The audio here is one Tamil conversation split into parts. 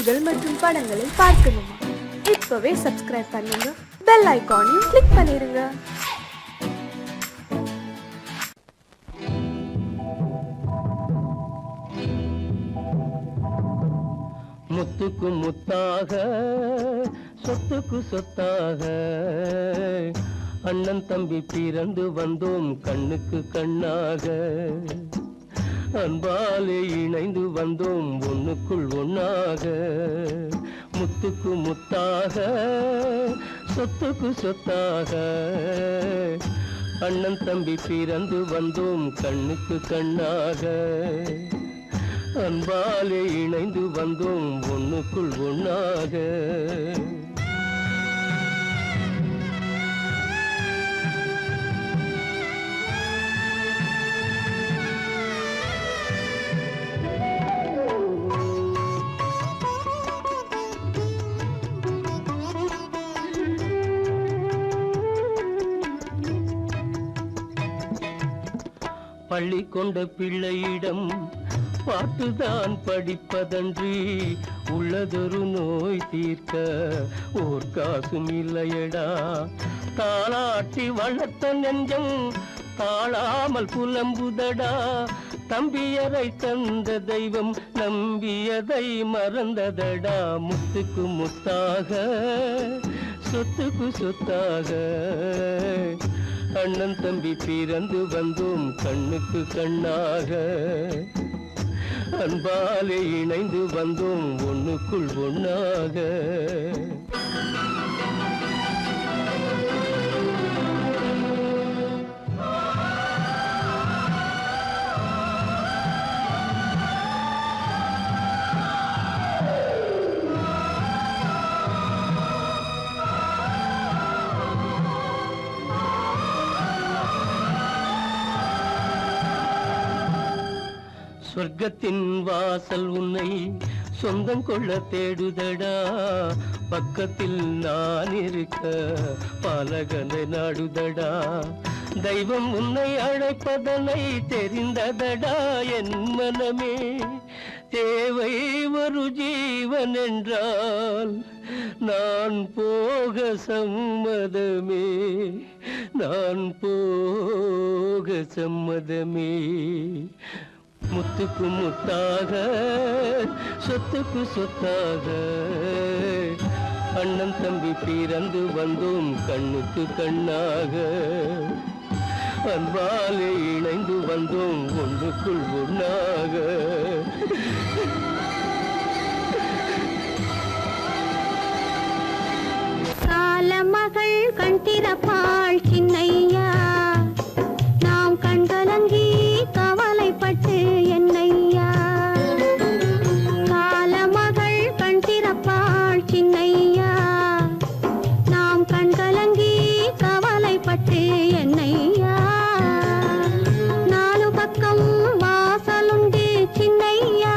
செய்திகள் மற்றும் படங்களை பார்க்கணுமா? இப்பவே சப்ஸ்கிரைப் பண்ணுங்க, பெல் ஐகானையும் கிளிக் பண்ணிருங்க. முத்துக்கு முத்தாக, சொத்துக்கு சொத்தாக, அண்ணன் தம்பி பிறந்து வந்தோம் கண்ணுக்கு கண்ணாக. அன்பாலே இணைந்து வந்தோம் ஒண்ணுக்குள் ஒண்ணாக. முத்துக்கு முத்தாக, சொத்துக்கு சொத்தாக, அண்ணன் தம்பி பிறந்து வந்தோம் கண்ணுக்கு கண்ணாக. அன்பாலே இணைந்து வந்தோம் ஒண்ணுக்குள் ஒண்ணாக. பள்ளி கொண்ட பிள்ளையிடம் பாட்டுதான் படிப்பதன்றி உள்ளதொரு நோய் தீர்க்க ஓர் காசும் இல்லையடா. தாளாட்டி வளர்த்த நெஞ்சம் தாழாமல் புலம்புதடா. தம்பியரை தந்த தெய்வம் நம்பியதை மறந்ததடா. முத்துக்கு முத்தாக, சொத்துக்கு சொத்தாக, அண்ணன் தம்பி பிறந்து வந்தோம் கண்ணுக்கு கண்ணாக. அன்பாலே இணைந்து வந்தோம் ஒண்ணுக்குள் ஒண்ணாக. சொர்க்கத்தின் வாசல் உன்னை சொந்தம் கொள்ள தேடுதடா. பக்கத்தில் நான் இருக்க பாலகனை நாடுதடா. தெய்வம் உன்னை அழைப்பதனை தெரிந்ததடா என் மனமே. தேவை ஒரு ஜீவன் என்றால் நான் போக சம்மதமே, நான் போக சம்மதமே. முத்துக்கு முத்தாக, சொத்துக்கு சொத்தாக, அண்ணன் தம்பி பிறந்து வந்தோம் கண்ணுக்கு கண்ணாக. அன்பாலே இணைந்து வந்தோம் ஒன்றுக்குள் ஒண்ணாக. காலமகள் கண் திறப்பாள் சின்னையா, நாம் கண்கலங்கி கவலைப்பட்டு என்னையா. காலமகள் கண் திறப்பாள் சின்னையா, நாம் கண்கலங்கி கவலைப்பட்டு என்னையா. நாலு பக்கம் வாசலுண்டு சின்னையா,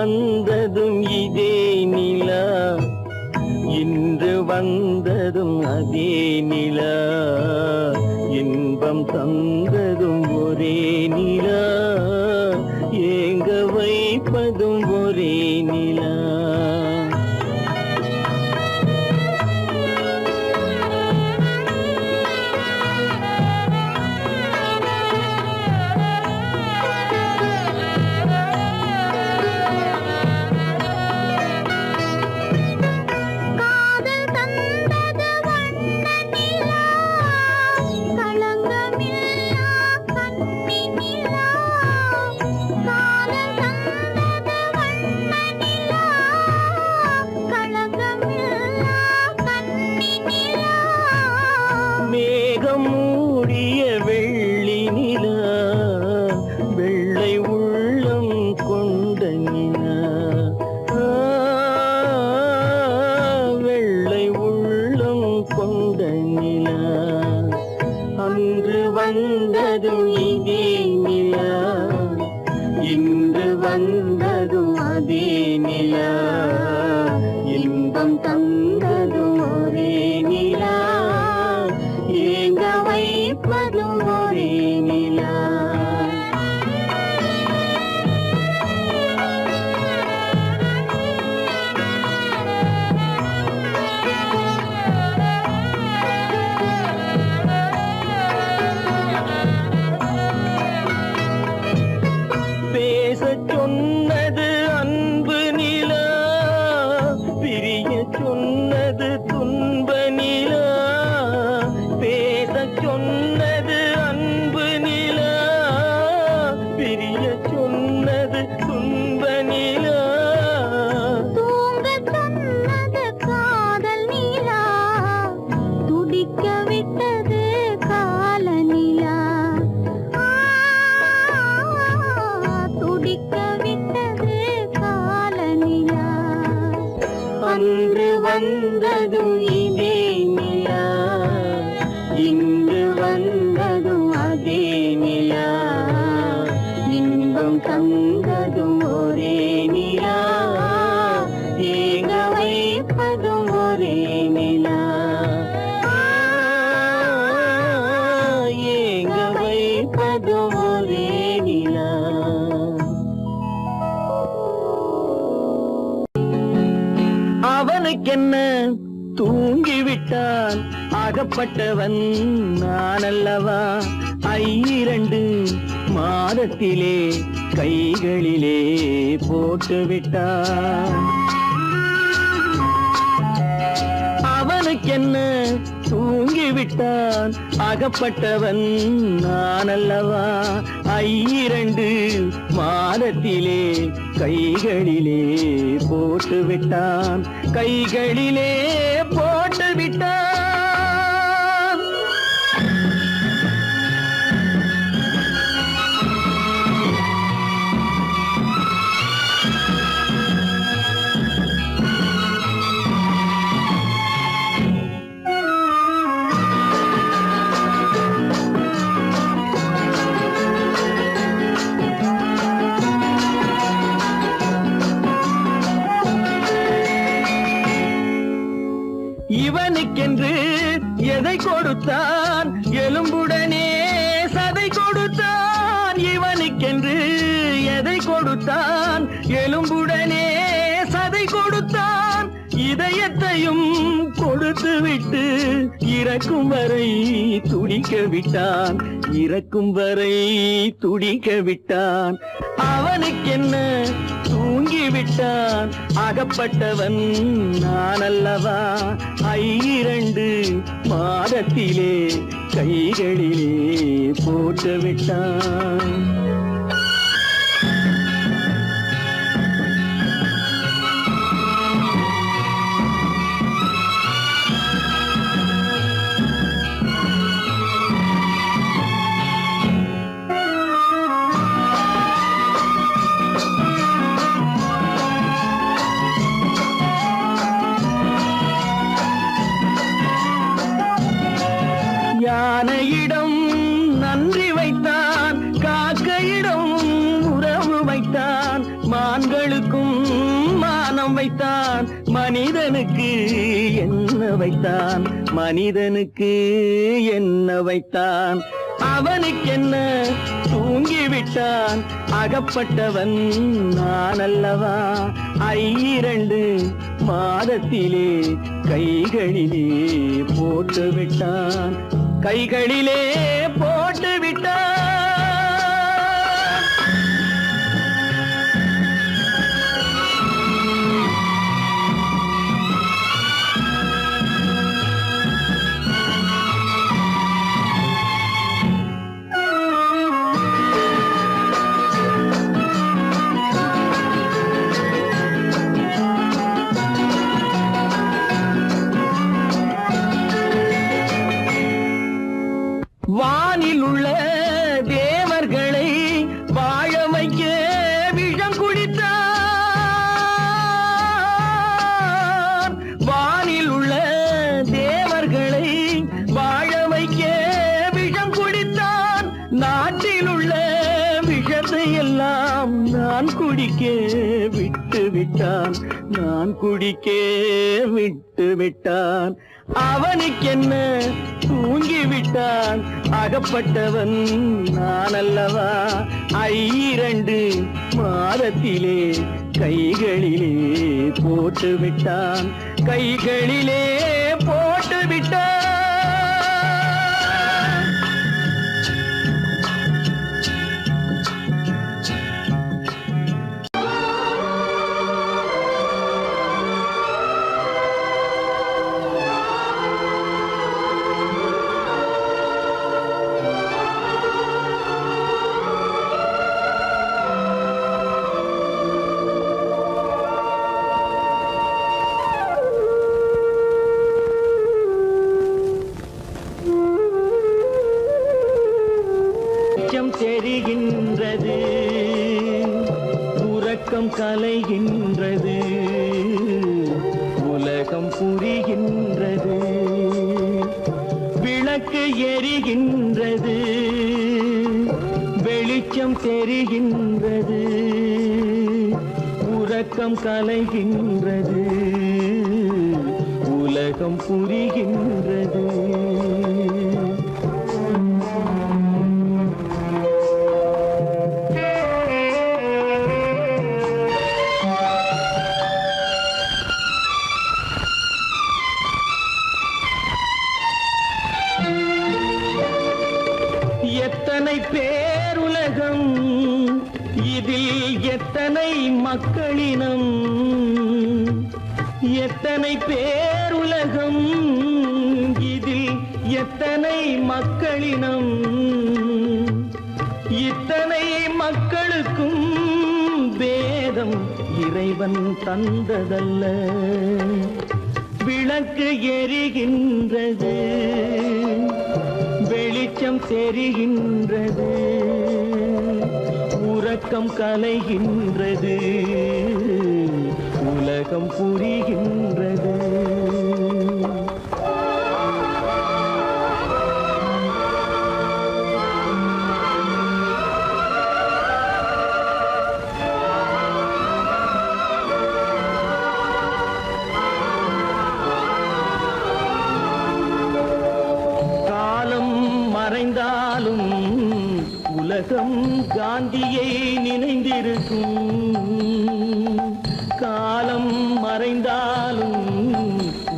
வந்ததும் இதே நிலா, இன்று வந்ததும் அதே நிலா, இன்பம் தந்ததும் ஒரே நிலா, ஏங்க வைப்பதும் ஒரே நிலா. காதல் தந்தது வண்ண நிலா, களங்கமில்லா கன்னி நிலா. காதல் தந்தது வண்ண நிலா, களங்கமில்லா கன்னி நிலா. மேகம் மூடிய வெள்ளி நிலா, வெள்ளை உள்ளம் கொண்ட நிலா, வெள்ளை உள்ளம் கொண்ட நிலா. அன்று வந்ததும் இதே நிலா, இன்று வந்ததும் அதே நிலா, இன்பம் தந்ததும் ஒரே நிலா, ஏங்க வைப்பதும் ஒரே நிலா. பேசச் சொன்னது அன்பு நிலா, பிரிய சொன்னது துன்ப நிலா. பேசச் சொன்னது அன்பு நிலா, பிரிய சொன்னது துன்ப நிலா. தூங்கச் சொன்னது காதல் நிலா, துடிக்க விட்டது கால நிலா. துடிக்க விட்டது கால நிலா. அன்று வந்ததும் இதே நிலா, இன்று வந்ததும் அதே நிலா, இன்பம் தந்ததும் ஒரே நிலா, ஏங்க வைப்பதும் ஒரே நிலா, ஏங்க வைப்பதும் ஒரே நிலா. அவனுக்கென்ன தூங்கிவிட்டான், அகப்பட்டவன் நான் அல்லவா. 2 மாதத்திலே கைகளிலே போட்டுவிட்டான். அவனுக்கென்ன தூங்கிவிட்டான், அகப்பட்டவன் நான் அல்லவா. 2 மாதத்திலே கைகளிலே போட்டுவிட்டான், கைகளிலே போட்டுவிட்டான். இவனுக்கென்று எதை கொடுத்தான், எலும்புடனே சதை கொடுத்தான். இவனுக்கென்று எதை கொடுத்தான், எலும்புடனே சதை கொடுத்தான். இதயத்தையும் கொடுத்து விட்டு இறக்கும் வரை துடிக்க விட்டான், இறக்கும் வரை துடிக்க விட்டான். அவனுக்கென்ன தூங்கிவிட்டான், அகப்பட்டவன் நான் அல்லவா. 2 மாதத்திலே கைகளிலே போட்டுவிட்டான். யானையிடம் நன்றி வைத்தான், காக்கையிடம் எல்லாம் வைத்தான் மனிதனுக்கு என்ன வைத்தான், மனிதனுக்கு என்ன வைத்தான். அவனுக்கென்ன தூங்கிவிட்டான், அகப்பட்டவன் நான் அல்லவா. 2 மாதத்திலே கைகளிலே போட்டு விட்டான், கைகளிலே போட்டு விட்டான். வானில் உள்ள தேவர்களை வாழ வைக்க விஷம் குடித்தான். வானில் உள்ள தேவர்களை வாழ வைக்க விஷம் குடித்தான். நாட்டில் உள்ள விஷத்தை எல்லாம் நான் குடிக்க விட்டு விட்டான், நான் குடிக்க விட்டு விட்டான். அவனுக்கென்ன தூங்கிவிட்டான், அகப்பட்டவன் நான் அல்லவா. 2 மாதத்திலே கைகளிலே போட்டு விட்டான், கைகளிலே போட்டு விட்டான். தெரிகின்றது, உறக்கம் கலைகின்றது, உலகம் புரிகின்றது. விளக்கு எரிகின்றது, வெளிச்சம் தெரிகின்றது, உறக்கம் கலைகின்றது, உலகம் புரிகின்றது. எத்தனை பேருலகம், இதில் எத்தனை மக்களினம். எத்தனை பேருலகம், இதில் எத்தனை மக்களினம். இத்தனை மக்களுக்கும் வேதம் இறைவன் தந்ததல்ல. விளக்கு எரிகின்றது, வெளிச்சம் தெரிகின்றது, உறக்கம் கலைகின்றது, உலகம் புரிகின்றது. மறைந்தாலும் உலகம் காந்தியை நினைந்திருக்கும். காலம் மறைந்தாலும்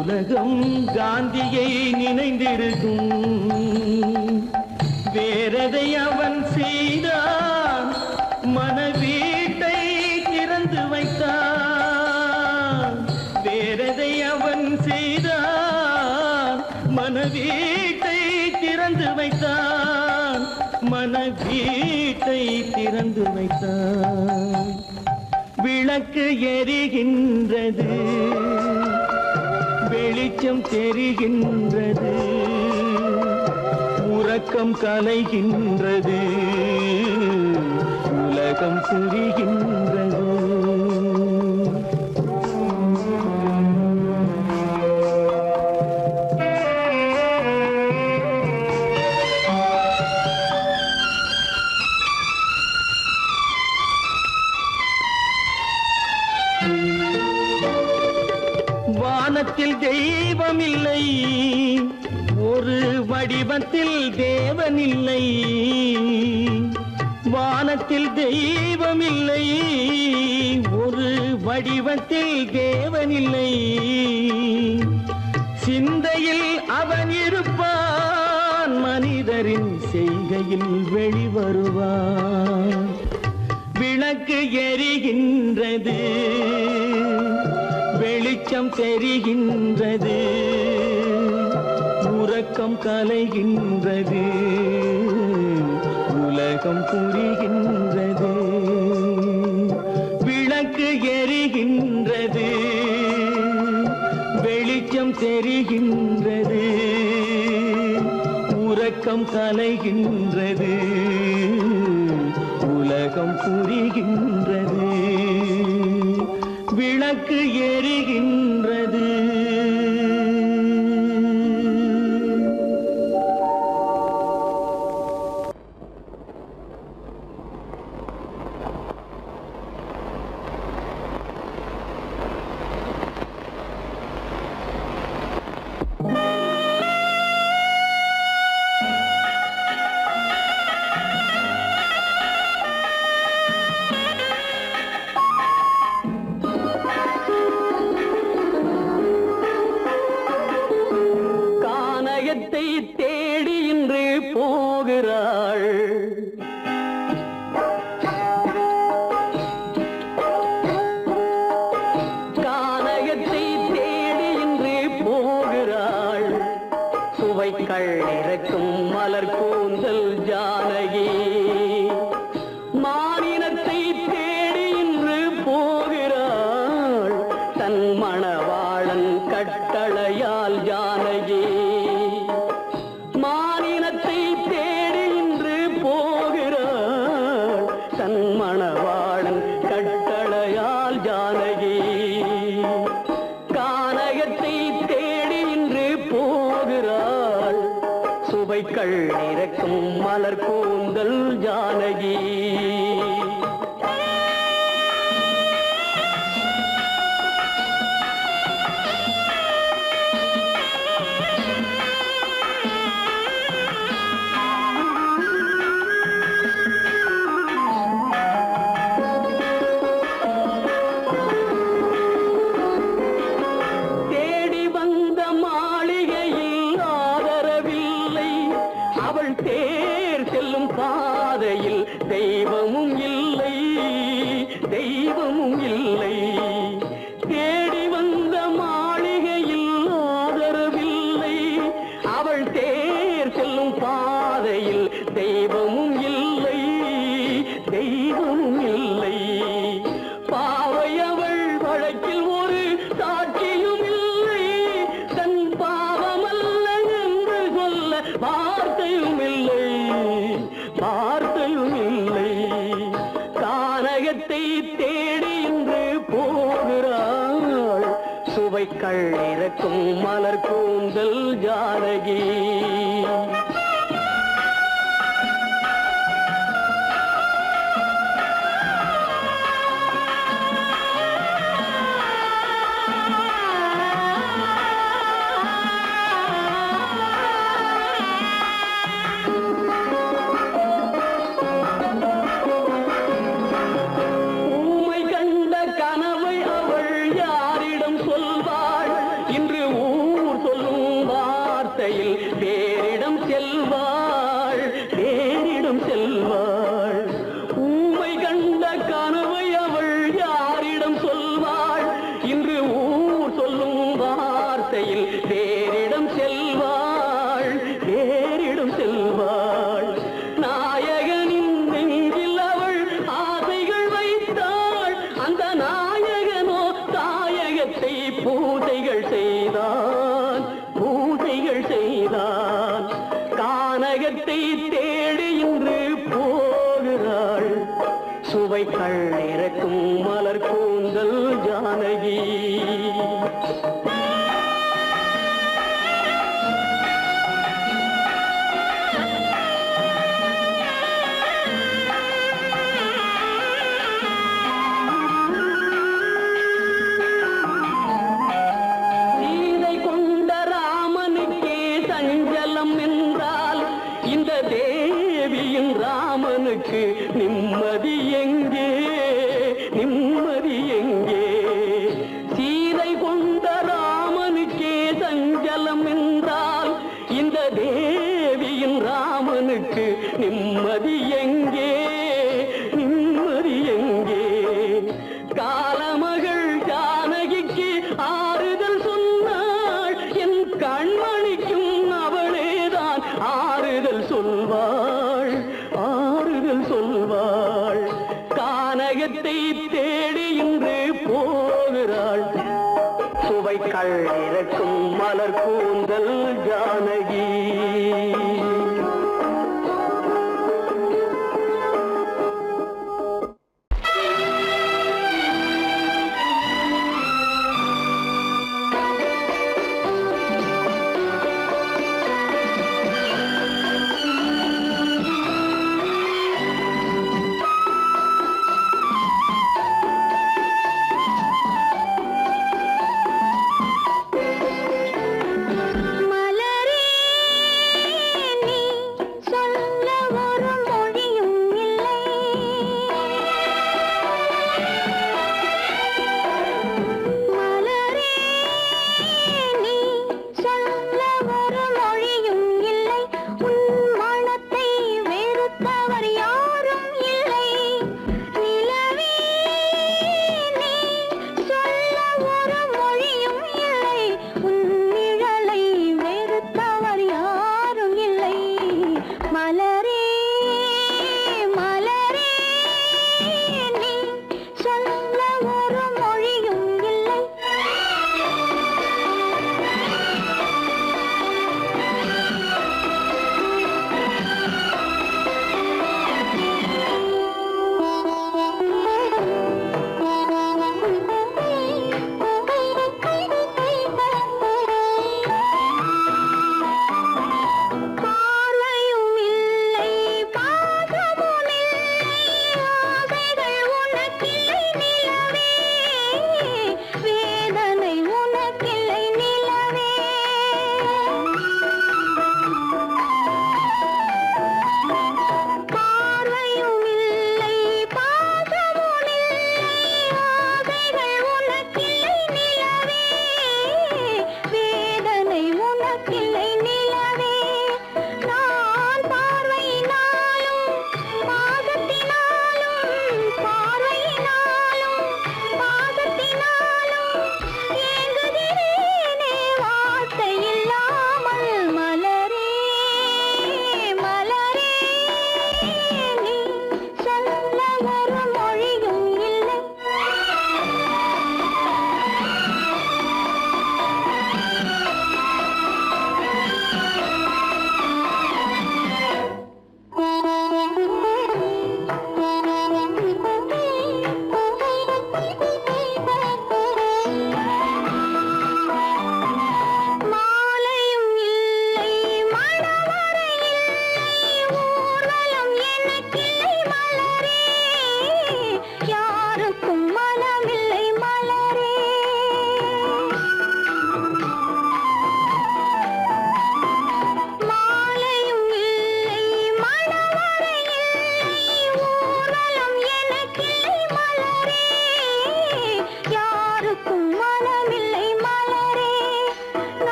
உலகம் காந்தியை நினைந்திருக்கும். வேறதை அவன் செய்தான், மனவீட்டை திறந்து வைத்தான். வேறதை அவன் செய்தான், மனவீட்டை திறந்து வைத்தான், மனவீட்டை திறந்து வைத்தான். விளக்கு எரிகின்றது, வெளிச்சம் தெரிகின்றது, உறக்கம் கலைகின்றது, உலகம் புரிகின்றது. வானத்தில் தெய்வம் இல்லை, ஒரு வடிவத்தில் தேவன் இல்லை. வானத்தில் தெய்வம் இல்லை, ஒரு வடிவத்தில் தேவன் இல்லை. சிந்தையில் அவன் இருப்பான், மனிதரின் செய்கையில் வெளிவருவான். விளக்கு எரிகின்றது, வெளிச்சம் தெரிகின்றது, உறக்கம் கலைகின்றது, உலகம் புரிகின்றது. விளக்கு எரிகின்றது, வெளிச்சம் தெரிகின்றது, உறக்கம் கலைகின்றது, உலகம் புரிகின்றது. விளக்கு எரிகின்றது. தேடி இன்று போகிறாள், கானகத்தை தேடி இன்று போகிறாள். சுவைக்கள் இறக்கும் மலர் கூந்தல் ஜானகி, மானினத்தை தேடி இன்று போகிறாள். தன் மணவாளன் கட்டளையால் ஜானகி, மானினத்தை தேடி இன்று போகிறாள். தன் மணவாளன் கட்டளையால் ஜானகி, கானகத்தை தேடி இன்று போகிறாள். சுவைக்கள் இறக்கும் மலர் கூந்தல் ஜானகி. பாதையில் தெய்வமும் இல்லை, தெய்வமும் இல்லை. தேடி வந்த மாளிகையில் ஆதரவில்லை, அவள் தேர் செல்லும் பாதையில் தெய்வமும் இல்லை, தெய்வமும் இல்லை. பாவை அவள் வழக்கில் ஒரு சாட்சியும் இல்லை, தன் பாவமல்ல என்று சொல்ல வார்த்தையும் இல்லை, வார்த்தையும் இல்லை. கானகத்தை தேடி இன்று போகிறாள். சுவைக்கள் இறக்கும் மலர் கூந்தல் ஜானகி. பேரிடம் செல்வாள், பேரிடம் செல்வாள். ஊமை கண்ட கனவை அவள் யாரிடம் சொல்வாள்? இன்று ஊர் சொல்லும் வார்த்தையில் பேரிடம் செல்வாள், பேரிடம் செல்வாள். நாயகனின் நெஞ்சில் அவள் ஆசைகள் வைத்தாள், அந்த நாயகனோ தாயகத்தை பூஜைகள் செய்தான், பூஜைகள் செய்தான். கானகத்தை தேடி இன்று போகிறாள். சுவைக்கள் இறக்கும் மலர் கூந்தல் ஜானகி. ராமனுக்கு நிம்மதி எங்கே நிம்மதி எங்கே சீதை கொண்ட ராமனுக்கே சஞ்சலம் என்றால் இந்த தேவியின் ராமனுக்கு நிம்மதி எங்கே நிம்மதி எங்கே காலமகள் ஜானகிக்கு ஆறுதல் சொன்னாள் என் கண்மணிக்கும் அவளேதான் ஆறுதல் சொல்வாள் ஆறுதல் சொல்வாள் கானகத்தை தேடி இன்று போகிறாள் சுவை கள்ளிறக்கும் மலர் கூந்தல் ஜானகி மலரே நீ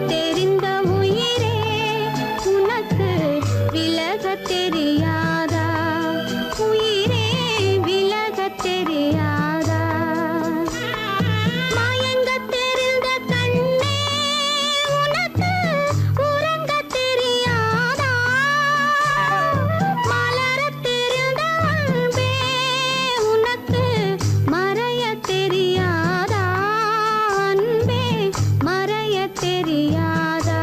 தெரிந்த உயிரே உனக்கு விலகத் தெரியாதா உயிரே விலகத் தெரியாதா மயங்கத் தெரிந்த கண்ணே உனக்கு உறங்கத் தெரியாதா மலரத் தெரிந்த அன்பே உனக்கு மறையத் தெரியாதா அன்பே மறையத் தெரியாதா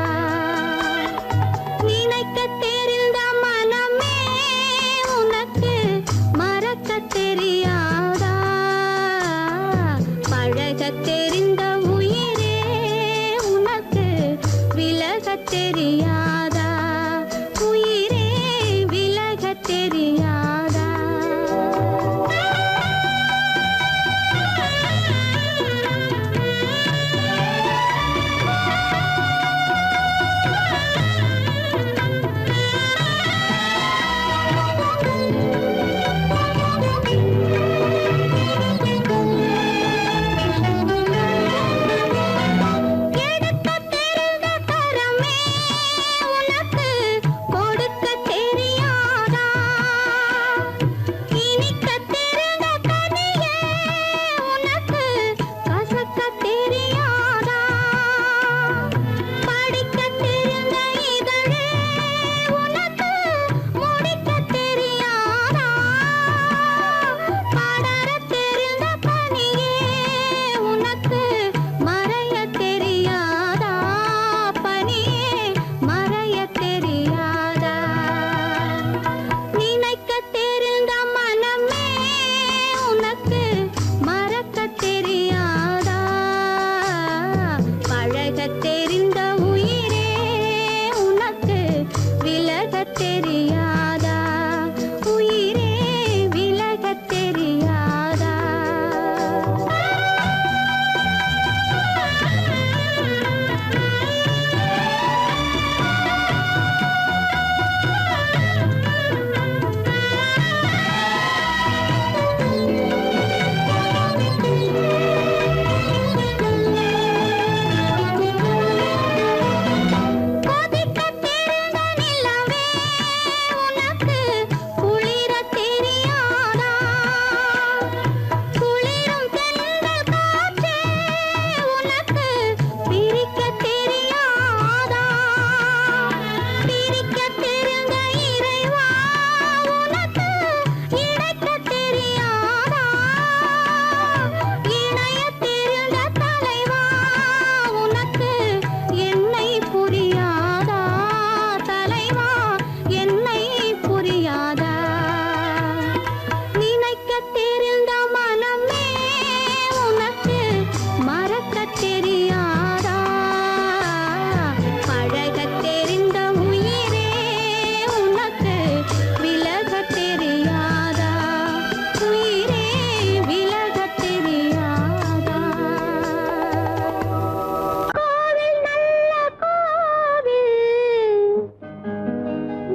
நினைக்கத் தெரிந்த மனமே உனக்கு மறக்கத் தெரியாதா பழகத் தெரிந்த உயிரே உனக்கு விலகத் தெரியாதா உயிரே விலகத் தெரியாதா எடுக்கத் தெரிந்த கரமே உனக்கு கொடுக்கத் தெரியாதா இனிக்கத் தெரிந்த கனியே உனக்கு கசக்கத் தெரியாதா படிக்கத் தெரிந்த இதழே உனக்கு முடிக்கத் தெரியாதா படரத் தெரிந்த பனியே உனக்கு மறையத் தெரியாதா பனியே மறையத் தெரியாதா நினைக்கத் தெரிந்த மனமே உனக்கு மறக்கத் தெரியாதா பழகத் தெரிந்த உயிரே உனக்கு விலகத் தெரியாதா உயிரே விலகத் தெரியாதா கொதிக்கத் தெரிந்த நிலவே உனக்கு குளிரத் தெரியாதா குளிரும் தென்றல் காற்றே உனக்கு பிரிக்கத் தெரியாதா பிரிக்கத் தெரிந்த இறைவா உனக்கு இணைக்கத் தெரியாதா இணையத் தெரிந்த தலைவா உனக்கு என்னை புரியாதா தலைவா என்னை புரியாதா நினைக்கத் தெரிந்த மனமே உனக்கு மறக்கத் தெரியாதா பழகத் தெரிந்த உயிரே உனக்கு விலகத் தெரியாதா உயிரே விலகத் தெரியாதா கோவில் நல்ல கோவில்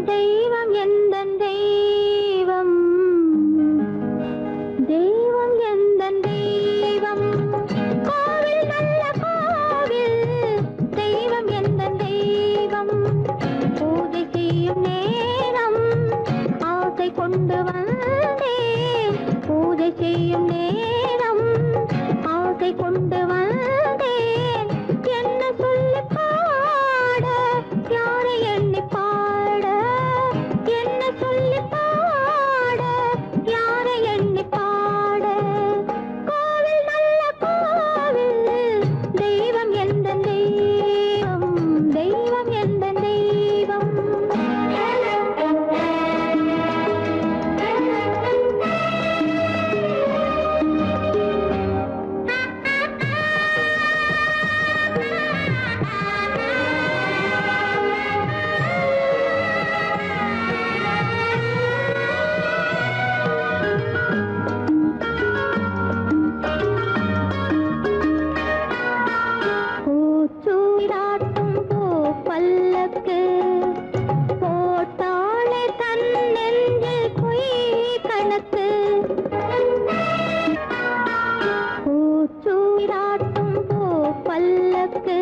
தெய்வம் எந்தன் தெய்வம் தெய்வம் எந்தன் தெய்வம் கோவில் நல்ல கோவில் தெய்வம் எந்தன் தெய்வம் பூஜை செய்யும் நேரம் ஆசை கொண்டு வந்தேன் பூஜை செய்யும் நேரம் ஆசை கொண்டு வந்தேன் என்ன சொல்லி பாட யாரை எண்ணி பாட என்ன சொல்லி பாட யாரை எண்ணி பாட கோவில் நல்ல கோவில் தெய்வம் எந்த தெய்வம் தெய்வம் எந்த தெய்வம் பல்லக்கு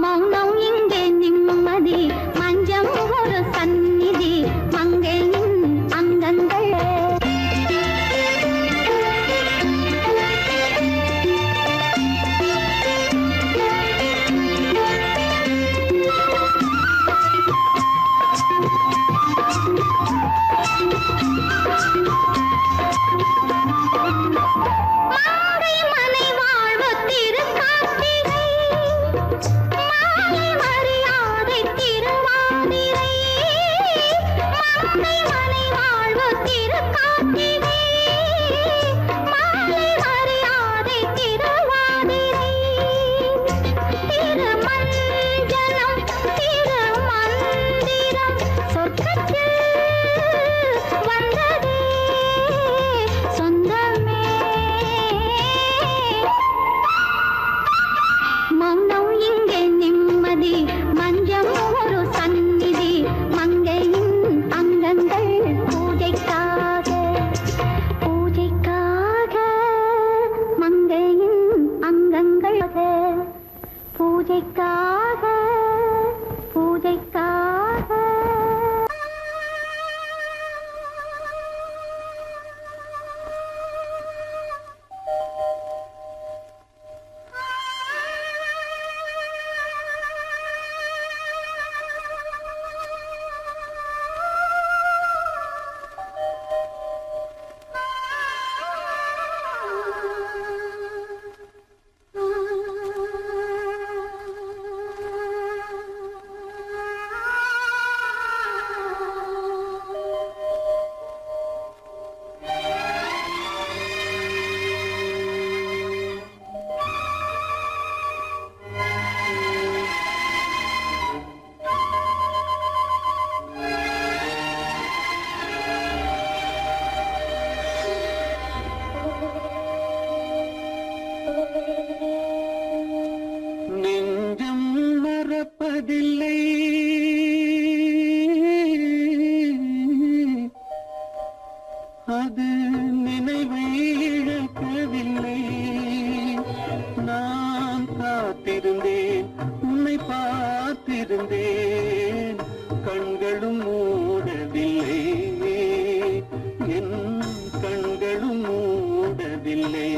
மௌனம் இங்கே நிம்மதி மஞ்சம் ஒரு சந்நிதி மங்கையின் அங்கங்கள் நெஞ்சம் மறப்பதில்லை அது நினைவை இழக்கவில்லை நான் காத்திருந்தேன் உன்னை பார்த்திருந்தேன் கண்களும் மூடவில்லை என் கண்களும் மூடவில்லை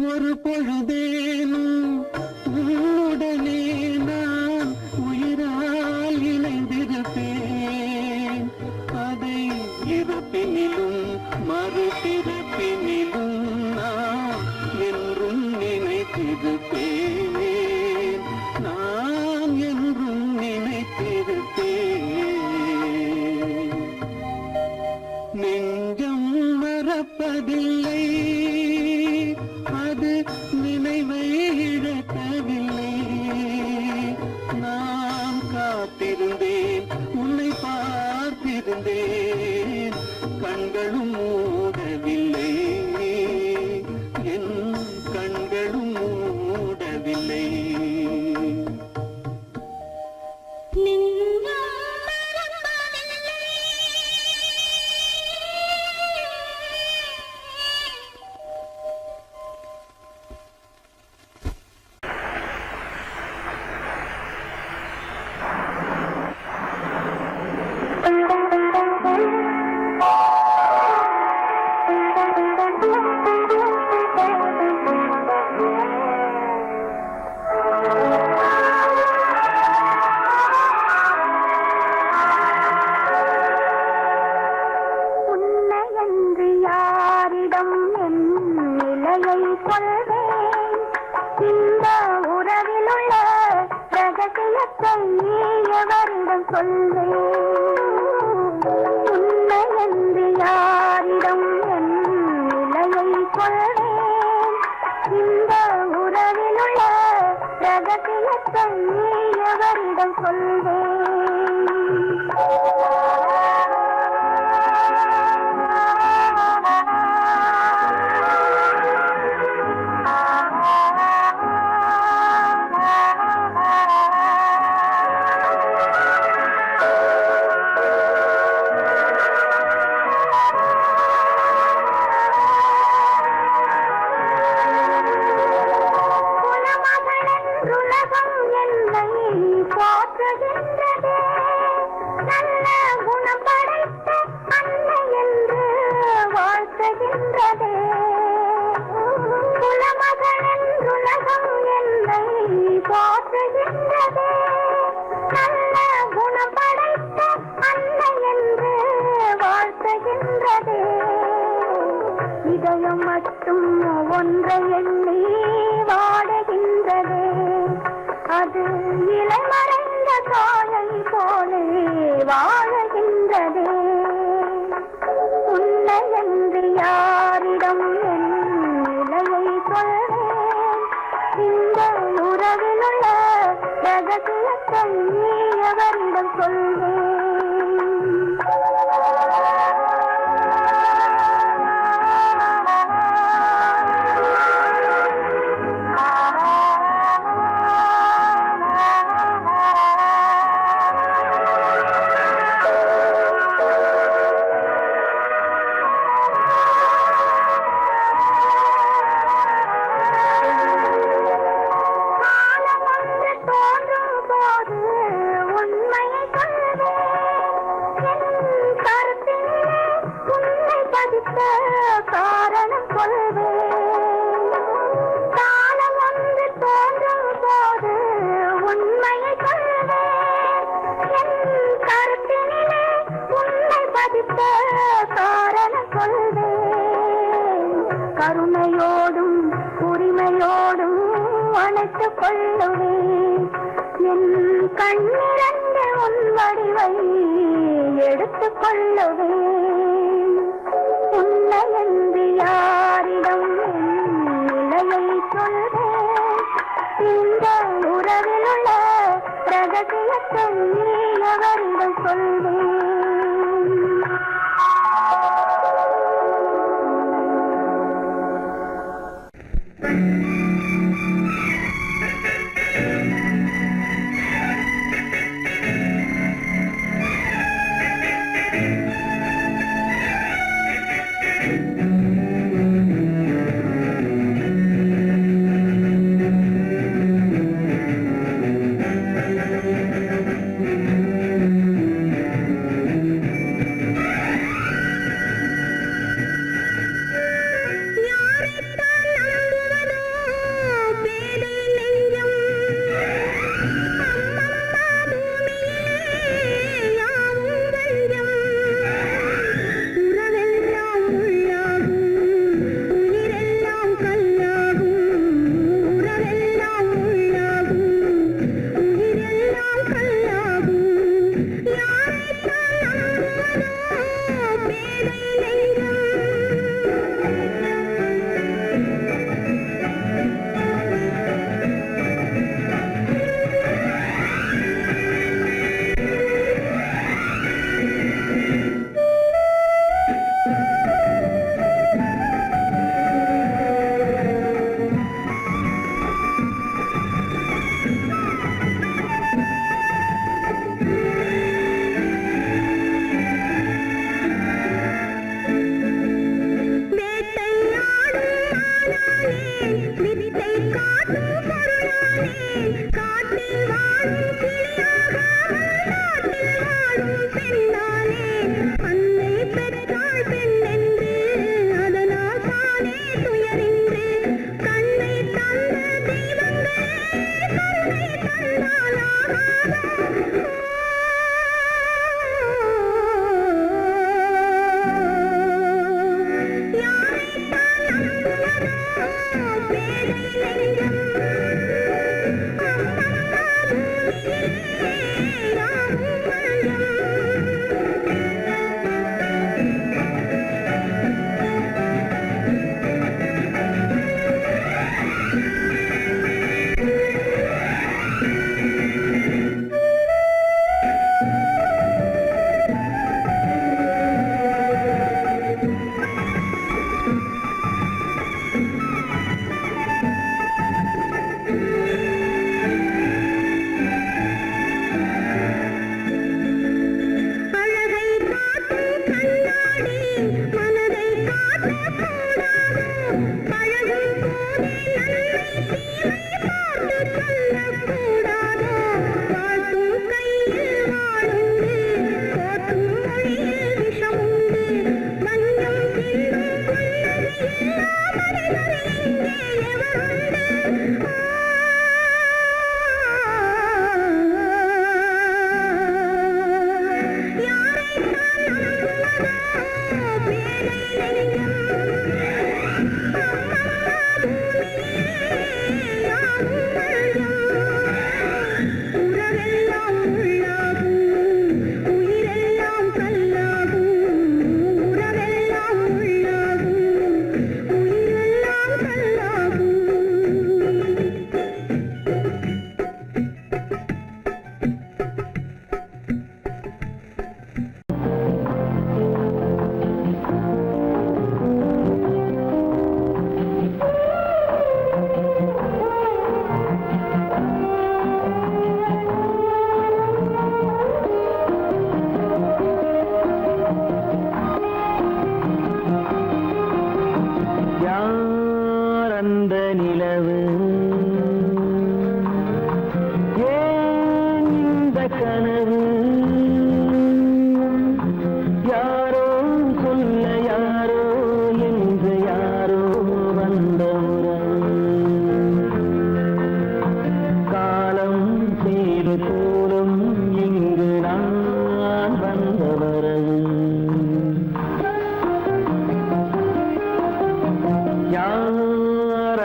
ஒரு பொழுதேனும் உன்னுடனே நான் உயிரால் இணைந்திருப்பேன் அதை இருப்பினிலும் மறுபிறப்பினிலும் நான் என்றும் நினைத்திருப்பேன் நான் என்றும் நினைத்திருப்பேன் நெஞ்சம் மறப்பதில்லை, அது நினைவை இழக்கவில்லை. நான் காத்திருந்தேன், உன்னை பார்த்திருந்தேன், கண்களும் மூடவில்லை, என் கண்களும் மூடவில்லை. இதயம் மட்டும் ஒன்றை எண்ணி வாடுகின்றதே, அது இலைமறைந்த காயை போலே வாழுகின்றதே. உன்னை என்று யாரிடம் என் நிலையை சொல்வேன், இந்த உறவில் உள்ள ரகசியத்தை எவரிடம் சொல்வேன். காரணம் கொள்வேன், காலம் ஒன்று தோன்றும் போது உண்மையை கொள்வேன். என் கருத்தினிலே உன்னை பதித்த காரணம் கொள்வேன். கருணையோடும் உரிமையோடும் அணைத்துக் கொள்ளுவேன். என் கண்ணிரண்டு உன் வடிவை எடுத்துக் கொள்ளுவேன். உன்னை என்று யாரிடம் நிலையை சொல்வேன், இந்த உறவில் உள்ள ரகசியத்தை எவரிடம் சொல்வேன்.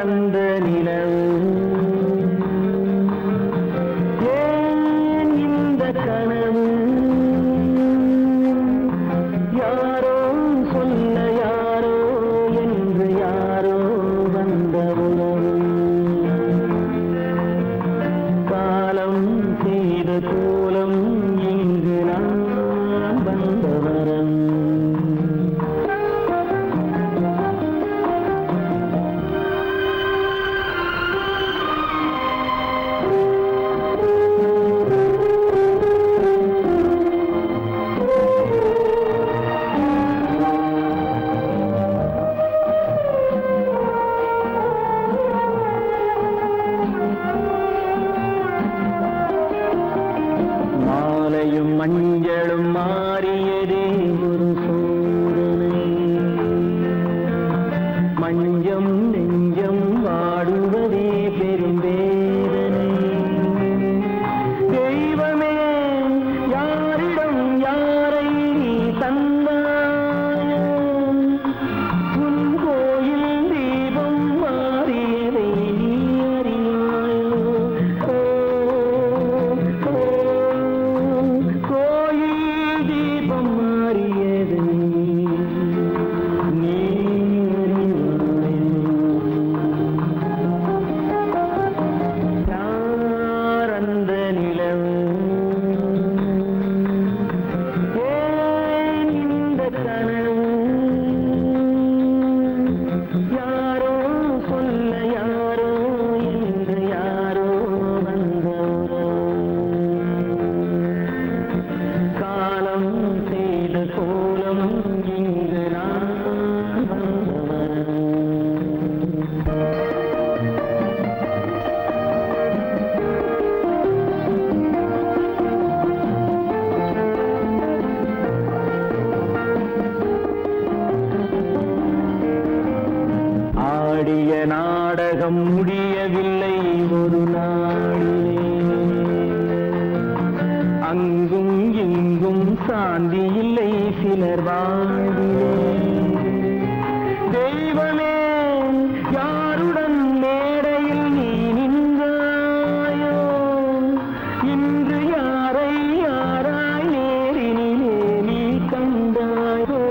அந்த நிலவு ஏன் இந்த கனவு யாரோ சொல்ல யாரோ என்று யாரோ வந்த உணவு காலம் செய்த கோலம் இங்கு நான் வந்த வரம் மாலையும் மஞ்சளும் மாறியதே ஒரு சோதனை மஞ்சம் நெஞ்சம் வாடுவதே பெரும் வேதனை தெய்வமே யாரிடம் யாரை நீ தந்தாயோ உன் கோயில் தீபம் மாறியதை நீ அறியாயோ கோயில் தீபம் மாறியதை நீ யார் அந்த நிலவு ஏன் இந்த கனவு யாரோ சொல்ல யாரோ என்று யாரோ வந்த காலம் செய்த கோலம் இங்கு நான் வந்தவன் ஆடிய நாடகம் முடியவில்லை ஒரு நாளிலே அங்கும் இங்கும் சாந்தி இல்லை சிலர் வாழ்விலே தெய்வமே யாருடன் மேடையில் நீ நின்றாயோ இன்று யாரை யாராய் நேரினிலே நீ கண்டாயோ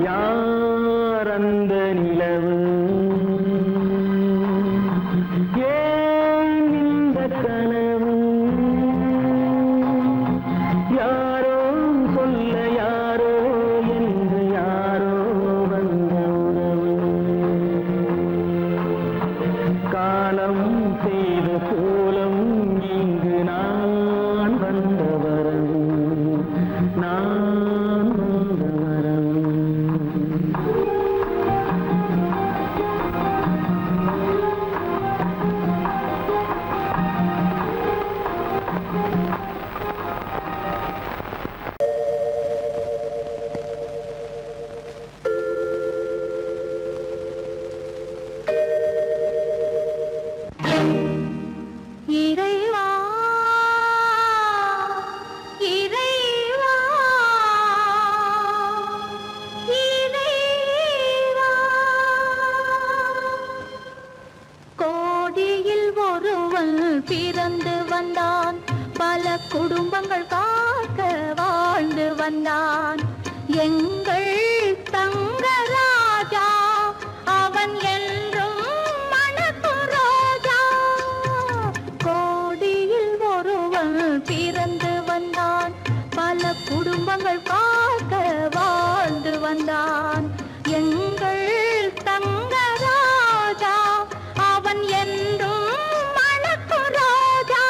யார் அந்த நிலவு ஏன் இந்த கனவு யாரோ சொல்ல யாரோ என்று யாரோ வந்த உறவு காலம் செய்த கோலம் இங்கு நான் வந்த வரவு நான் வந்த வரவு இறைவா இறைவா இறைவா கோடியில் ஒருவன் பிறந்து வந்தான் பல குடும்பங்கள் காக்க வாழ்ந்து வந்தான் எங்கள் தங்கராஜா அவன் என்றும் மணக்கு ரோஜா கோடியில் ஒருவன் பிறந்து வந்தான் பல குடும்பங்கள் காக்க வாழ்ந்து வந்தான் எங்கள் தங்கராஜா அவன் என்றும் மணக்கு ரோஜா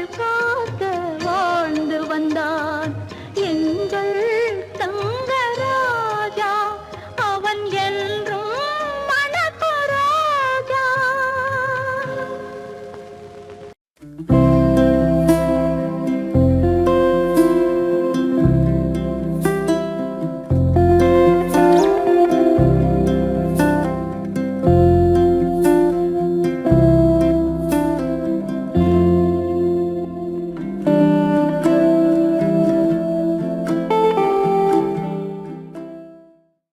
புடும்பங்கள்